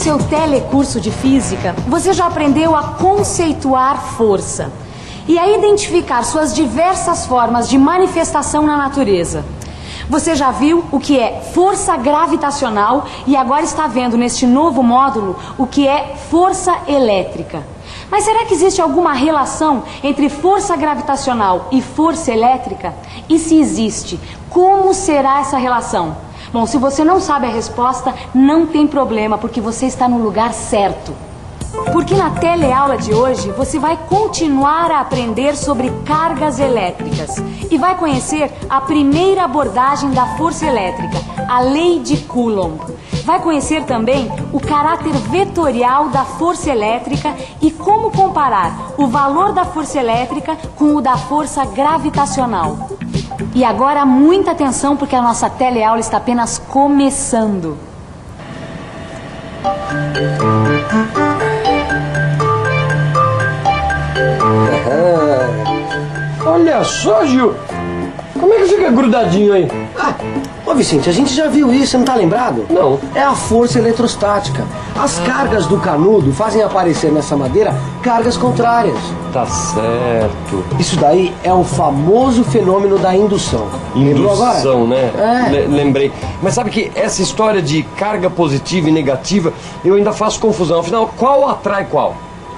seu telecurso de física, você já aprendeu a conceituar força e a identificar suas diversas formas de manifestação na natureza. Você já viu o que é força gravitacional e agora está vendo neste novo módulo o que é força elétrica. Mas será que existe alguma relação entre força gravitacional e força elétrica? E se existe, como será essa relação? Bom, se você não sabe a resposta, não tem problema, porque você está no lugar certo. Porque na teleaula de hoje você vai continuar a aprender sobre cargas elétricas e vai conhecer a primeira abordagem da força elétrica, a lei de Coulomb. Vai conhecer também o caráter vetorial da força elétrica e como comparar o valor da força elétrica com o da força gravitacional. E agora muita atenção, porque a nossa teleaula está apenas começando. Olha só, Gil. Como é que fica grudadinho aí? Ô Vicente, a gente já viu isso, você não tá lembrado? Não. É a força eletrostática. As cargas do canudo fazem aparecer nessa madeira cargas contrárias. Tá certo. Isso daí é o famoso fenômeno da indução. Lembrou agora? Indução, né? É. Lembrei. Mas sabe que essa história de carga positiva e negativa, eu ainda faço confusão. Afinal, qual atrai qual?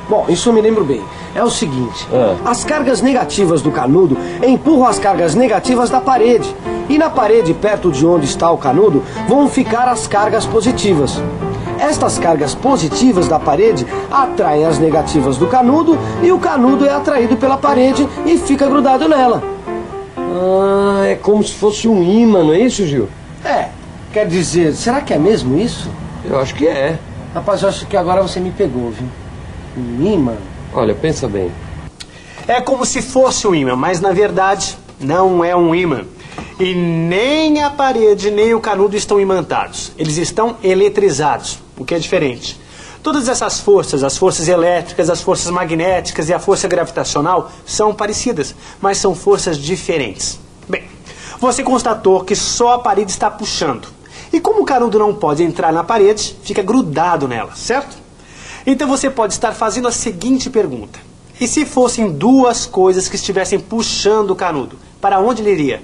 Bom, isso eu me lembro bem. É o seguinte, as cargas negativas do canudo empurram as cargas negativas da parede. E na parede, perto de onde está o canudo, vão ficar as cargas positivas. Estas cargas positivas da parede atraem as negativas do canudo e o canudo é atraído pela parede e fica grudado nela. Ah, é como se fosse um ímã, não é isso, Gil? Quer dizer, será que é mesmo isso? Eu acho que é. Rapaz, eu acho que agora você me pegou, viu? Um ímã? Olha, pensa bem. É como se fosse um ímã, mas na verdade não é um ímã. E nem a parede nem o canudo estão imantados. Eles estão eletrizados, o que é diferente. Todas essas forças, as forças elétricas, as forças magnéticas e a força gravitacional são parecidas, mas são forças diferentes. Bem, você constatou que só a parede está puxando. E como o canudo não pode entrar na parede, fica grudado nela, certo? Então você pode estar fazendo a seguinte pergunta. E se fossem duas coisas que estivessem puxando o canudo, para onde ele iria?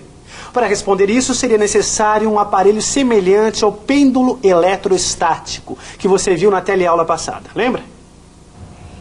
Para responder isso, seria necessário um aparelho semelhante ao pêndulo eletrostático que você viu na teleaula passada, lembra?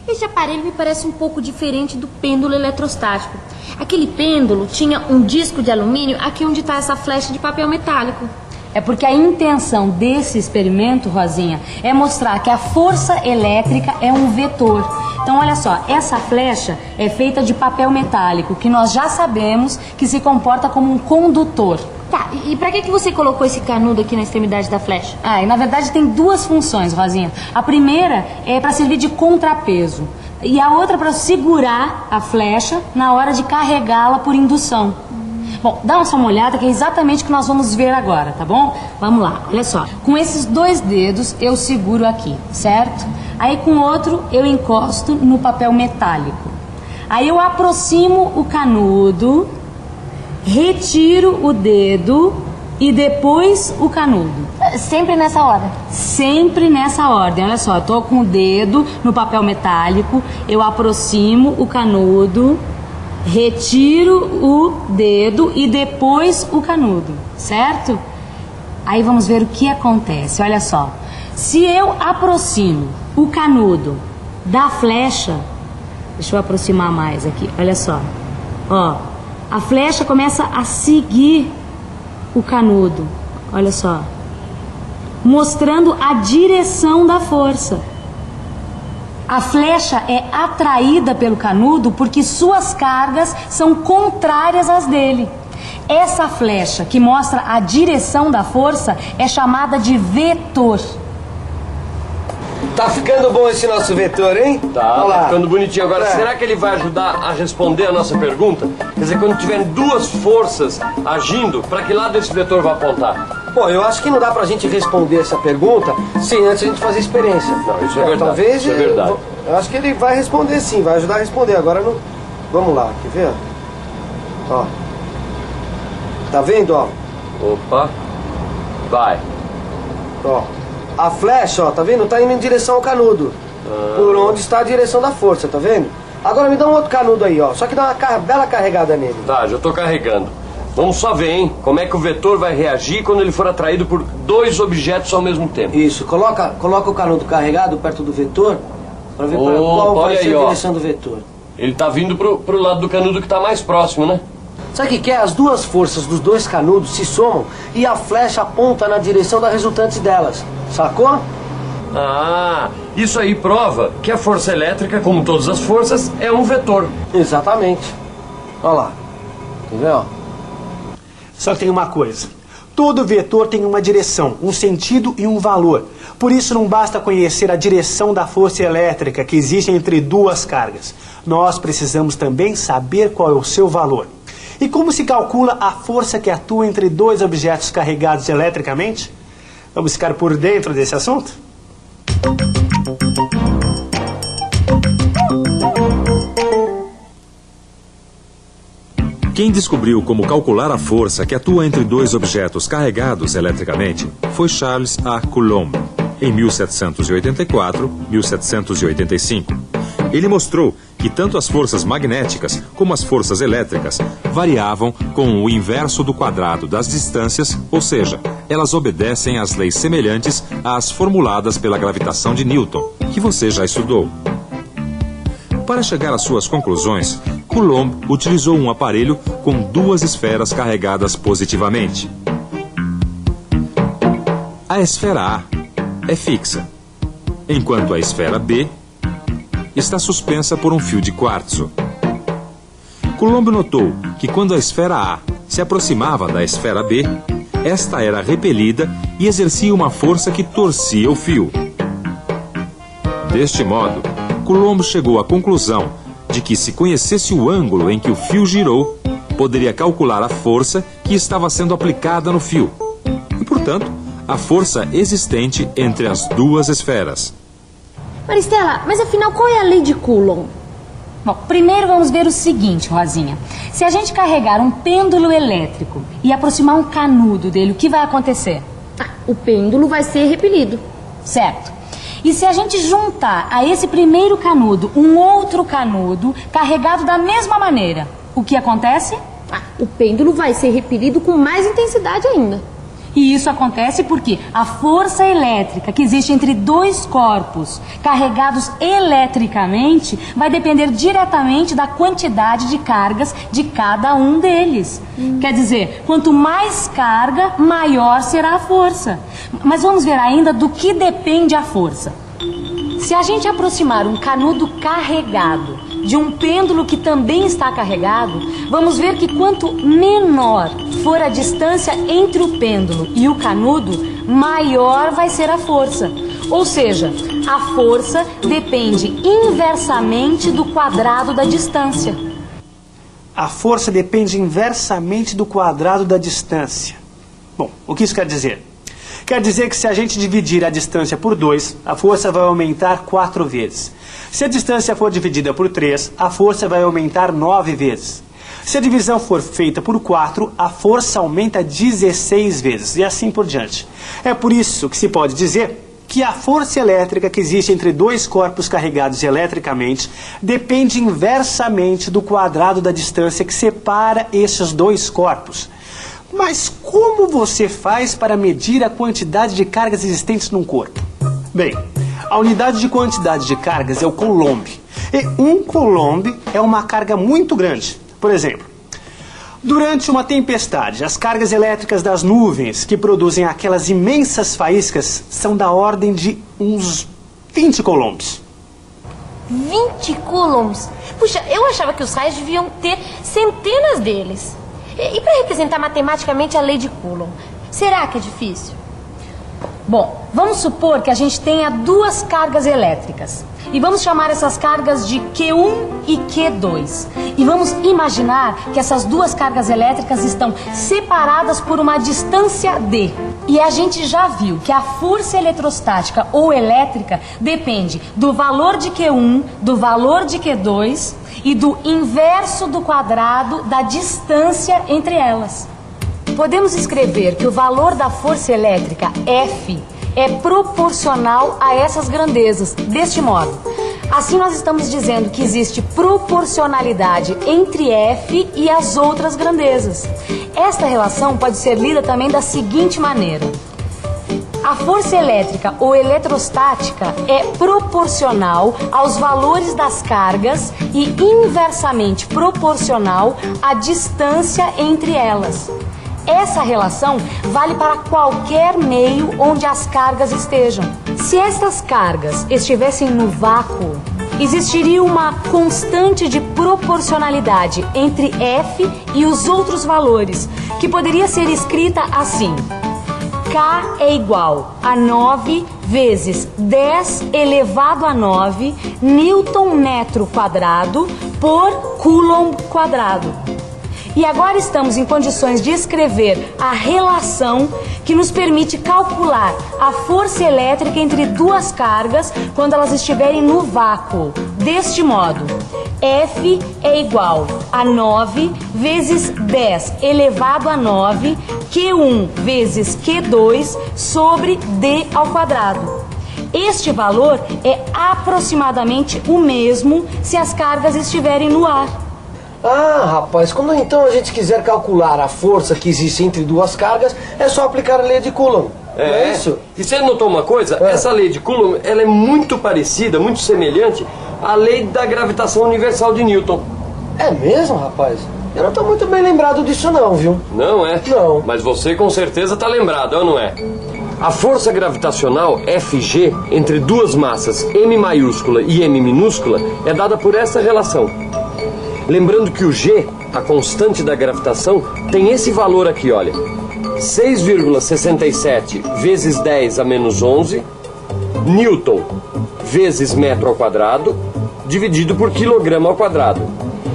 Esse aparelho me parece um pouco diferente do pêndulo eletrostático. Aquele pêndulo tinha um disco de alumínio aqui onde está essa flecha de papel metálico. É porque a intenção desse experimento, Rosinha, é mostrar que a força elétrica é um vetor. Então, olha só, essa flecha é feita de papel metálico, que nós já sabemos que se comporta como um condutor. Tá, e pra que você colocou esse canudo aqui na extremidade da flecha? E na verdade tem duas funções, Rosinha. A primeira é para servir de contrapeso e a outra para segurar a flecha na hora de carregá-la por indução. Bom, dá só uma olhada que é exatamente o que nós vamos ver agora, tá bom? Vamos lá, olha só. Com esses dois dedos eu seguro aqui, certo? Aí com o outro eu encosto no papel metálico. Aí eu aproximo o canudo, retiro o dedo e depois o canudo. Sempre nessa ordem? Sempre nessa ordem. Olha só, eu tô com o dedo no papel metálico, eu aproximo o canudo, retiro o dedo e depois o canudo, certo? Aí vamos ver o que acontece, olha só. Se eu aproximo o canudo da flecha, deixa eu aproximar mais aqui, olha só. Ó, a flecha começa a seguir o canudo, olha só, mostrando a direção da força. A flecha é atraída pelo canudo porque suas cargas são contrárias às dele. Essa flecha que mostra a direção da força é chamada de vetor. Tá ficando bom esse nosso vetor, hein? Tá ficando bonitinho. Agora, será que ele vai ajudar a responder a nossa pergunta? Quer dizer, quando tiverem duas forças agindo, para que lado esse vetor vai apontar? Bom, eu acho que não dá pra gente responder essa pergunta sem antes a gente fazer experiência. Não, isso é verdade. Talvez isso é verdade. Eu acho que ele vai responder sim, vai ajudar a responder. Agora não. Vamos lá, quer ver? Ó. Tá vendo, ó? Opa. Vai. Ó. A flecha, ó, tá vendo? Tá indo em direção ao canudo. Por onde está a direção da força, tá vendo? Agora me dá um outro canudo aí, ó. Só que dá uma bela carregada nele. Tá, já tô carregando. Vamos só ver, hein? Como é que o vetor vai reagir quando ele for atraído por dois objetos ao mesmo tempo. Isso, coloca o canudo carregado perto do vetor pra ver qual vai ser a direção do vetor. Ele tá vindo pro lado do canudo que tá mais próximo, né? Sabe o que é? As duas forças dos dois canudos se somam e a flecha aponta na direção da resultante delas. Sacou? Ah, isso aí prova que a força elétrica, como todas as forças, é um vetor. Exatamente. Olha lá. Entendeu? Só que tem uma coisa. Todo vetor tem uma direção, um sentido e um valor. Por isso não basta conhecer a direção da força elétrica que existe entre duas cargas. Nós precisamos também saber qual é o seu valor. E como se calcula a força que atua entre dois objetos carregados eletricamente? Vamos ficar por dentro desse assunto? Quem descobriu como calcular a força que atua entre dois objetos carregados eletricamente foi Charles A. Coulomb, em 1784-1785. Ele mostrou que tanto as forças magnéticas como as forças elétricas variavam com o inverso do quadrado das distâncias, ou seja, elas obedecem às leis semelhantes às formuladas pela gravitação de Newton, que você já estudou. Para chegar às suas conclusões, Coulomb utilizou um aparelho com duas esferas carregadas positivamente. A esfera A é fixa, enquanto a esfera B está suspensa por um fio de quartzo. Coulomb notou que quando a esfera A se aproximava da esfera B, esta era repelida e exercia uma força que torcia o fio. Deste modo, Coulomb chegou à conclusão de que, se conhecesse o ângulo em que o fio girou, poderia calcular a força que estava sendo aplicada no fio e, portanto, a força existente entre as duas esferas. Maristela, mas afinal qual é a lei de Coulomb? Bom, primeiro vamos ver o seguinte, Rosinha. Se a gente carregar um pêndulo elétrico e aproximar um canudo dele, o que vai acontecer? O pêndulo vai ser repelido. Certo. E se a gente juntar a esse primeiro canudo um outro canudo carregado da mesma maneira, o que acontece? O pêndulo vai ser repelido com mais intensidade ainda. E isso acontece porque a força elétrica que existe entre dois corpos carregados eletricamente vai depender diretamente da quantidade de cargas de cada um deles. Quer dizer, quanto mais carga, maior será a força. Mas vamos ver ainda do que depende a força. Se a gente aproximar um canudo carregado de um pêndulo que também está carregado, vamos ver que quanto menor for a distância entre o pêndulo e o canudo, maior vai ser a força. Ou seja, a força depende inversamente do quadrado da distância. A força depende inversamente do quadrado da distância. Bom, o que isso quer dizer? Quer dizer que se a gente dividir a distância por 2, a força vai aumentar 4 vezes. Se a distância for dividida por 3, a força vai aumentar 9 vezes. Se a divisão for feita por 4, a força aumenta 16 vezes, e assim por diante. É por isso que se pode dizer que a força elétrica que existe entre dois corpos carregados eletricamente depende inversamente do quadrado da distância que separa esses dois corpos. Mas como você faz para medir a quantidade de cargas existentes num corpo? Bem, a unidade de quantidade de cargas é o Coulomb. E um Coulomb é uma carga muito grande. Por exemplo, durante uma tempestade, as cargas elétricas das nuvens que produzem aquelas imensas faíscas são da ordem de uns 20 coulombs. 20 coulombs? Puxa, eu achava que os raios deviam ter centenas deles. E para representar matematicamente a lei de Coulomb, será que é difícil? Bom, vamos supor que a gente tenha duas cargas elétricas. E vamos chamar essas cargas de Q1 e Q2. E vamos imaginar que essas duas cargas elétricas estão separadas por uma distância D. E a gente já viu que a força eletrostática ou elétrica depende do valor de Q1, do valor de Q2 e do inverso do quadrado da distância entre elas. Podemos escrever que o valor da força elétrica F é proporcional a essas grandezas, deste modo. Assim nós estamos dizendo que existe proporcionalidade entre F e as outras grandezas. Esta relação pode ser lida também da seguinte maneira. A força elétrica ou eletrostática é proporcional aos valores das cargas e inversamente proporcional à distância entre elas. Essa relação vale para qualquer meio onde as cargas estejam. Se estas cargas estivessem no vácuo, existiria uma constante de proporcionalidade entre F e os outros valores, que poderia ser escrita assim: K é igual a 9 vezes 10 elevado a 9 Newton metro quadrado por Coulomb quadrado. E agora estamos em condições de escrever a relação que nos permite calcular a força elétrica entre duas cargas quando elas estiverem no vácuo. Deste modo, F é igual a 9 vezes 10 elevado a 9 Q1 vezes Q2 sobre D ao quadrado. Este valor é aproximadamente o mesmo se as cargas estiverem no ar. Ah, rapaz, quando então a gente quiser calcular a força que existe entre duas cargas, é só aplicar a lei de Coulomb. Não é isso? E você notou uma coisa? Essa lei de Coulomb, ela é muito parecida, muito semelhante à lei da gravitação universal de Newton. É mesmo, rapaz? Eu não estou muito bem lembrado disso não, viu? Não é? Não. Mas você com certeza está lembrado, ou não é? A força gravitacional Fg entre duas massas M maiúscula e M minúscula é dada por essa relação. Lembrando que o G, a constante da gravitação, tem esse valor aqui, olha. 6,67 vezes 10 a menos 11 Newton vezes metro ao quadrado dividido por quilograma ao quadrado.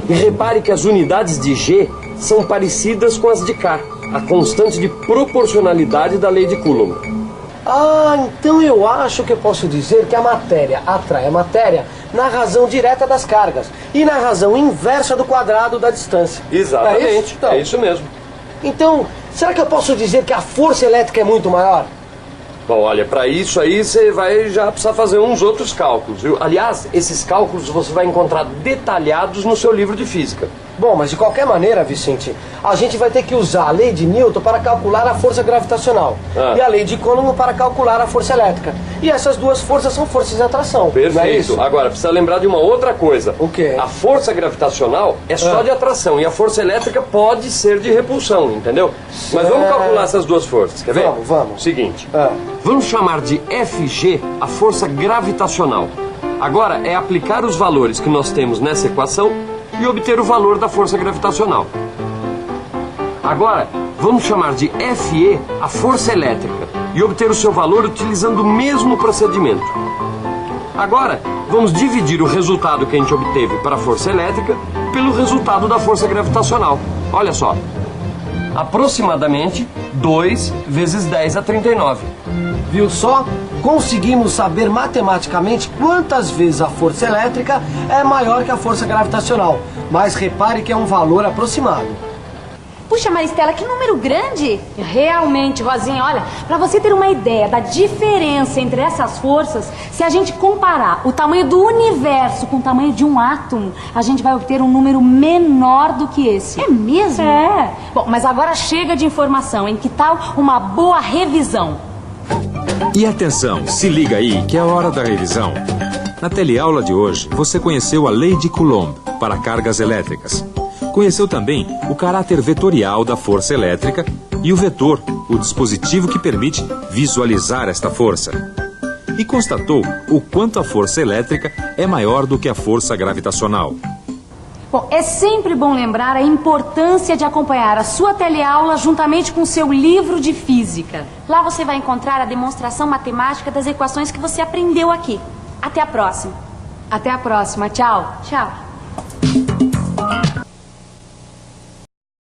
E repare que as unidades de G são parecidas com as de K, a constante de proporcionalidade da lei de Coulomb. Ah, então eu acho que eu posso dizer que a matéria atrai a matéria na razão direta das cargas e na razão inversa do quadrado da distância. Exatamente, é isso? Então, é isso mesmo. Então, será que eu posso dizer que a força elétrica é muito maior? Bom, olha, para isso aí você vai já precisar fazer uns outros cálculos, viu? Aliás, esses cálculos você vai encontrar detalhados no seu livro de física. Bom, mas de qualquer maneira, Vicente, a gente vai ter que usar a lei de Newton para calcular a força gravitacional e a lei de Coulomb para calcular a força elétrica. E essas duas forças são forças de atração. Perfeito. Não é isso? Agora, precisa lembrar de uma outra coisa. O quê? A força gravitacional é só de atração e a força elétrica pode ser de repulsão, entendeu? Mas vamos calcular essas duas forças, quer ver? Vamos. Seguinte, vamos chamar de Fg a força gravitacional. Agora é aplicar os valores que nós temos nessa equação e obter o valor da força gravitacional. Agora, vamos chamar de Fe a força elétrica e obter o seu valor utilizando o mesmo procedimento. Agora, vamos dividir o resultado que a gente obteve para a força elétrica pelo resultado da força gravitacional. Olha só, aproximadamente 2 vezes 10 a 39. Viu só? Conseguimos saber matematicamente quantas vezes a força elétrica é maior que a força gravitacional. Mas repare que é um valor aproximado. Puxa, Maristela, que número grande! Realmente, Rosinha, olha, para você ter uma ideia da diferença entre essas forças, se a gente comparar o tamanho do universo com o tamanho de um átomo, a gente vai obter um número menor do que esse. É mesmo? É. Bom, mas agora chega de informação, hein? Que tal uma boa revisão? E atenção, se liga aí que é a hora da revisão. Na teleaula de hoje, você conheceu a lei de Coulomb para cargas elétricas. Conheceu também o caráter vetorial da força elétrica e o vetor, o dispositivo que permite visualizar esta força. E constatou o quanto a força elétrica é maior do que a força gravitacional. Bom, é sempre bom lembrar a importância de acompanhar a sua teleaula juntamente com o seu livro de física. Lá você vai encontrar a demonstração matemática das equações que você aprendeu aqui. Até a próxima. Até a próxima. Tchau. Tchau.